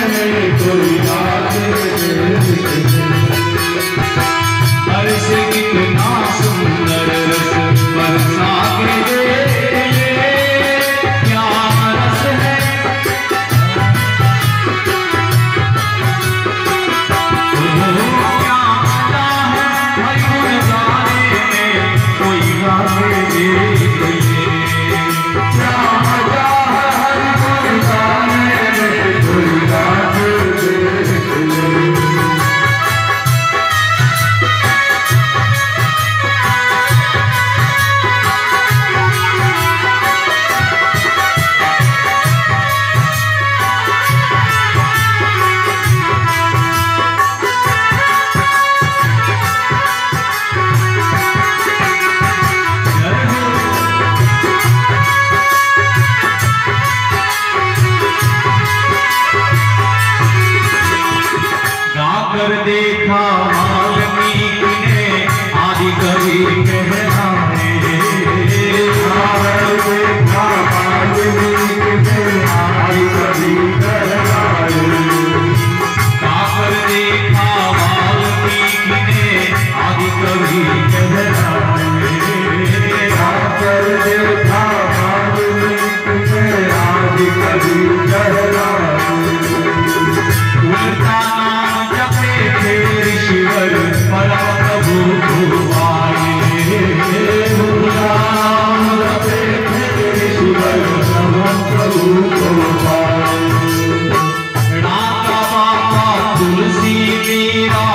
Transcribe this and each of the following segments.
में कोई रात हर्ष कितना सुंदर रस बरसा के दे क्या रस है क्या मजा है मयूर गाने में कोई गाने दे क्या मजा है मयूर गाने में कोई गाने कर देखा वाल्मीकि ने आदि कवि कहलाए देखा वाल्मीकि ने आदि कवि कहलाए कर देखा वाल्मीकि ने आदि कवि कहलाए कर देखा वाल्मीकि ने आदि कवि कहलाए उनका ऋषिवर परम प्रभु गुरुवाई ऋषिवर परम प्रभु गुरुवाई राता बाबा तुलसी मीरा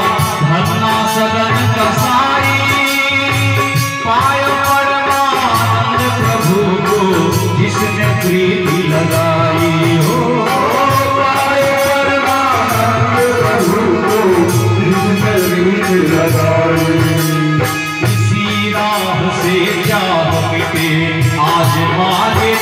धन्ना सदन कसाई पाय परमानंद प्रभु को जिसने प्रीति लगाई हो इसी राह से क्या मिटे आज मारे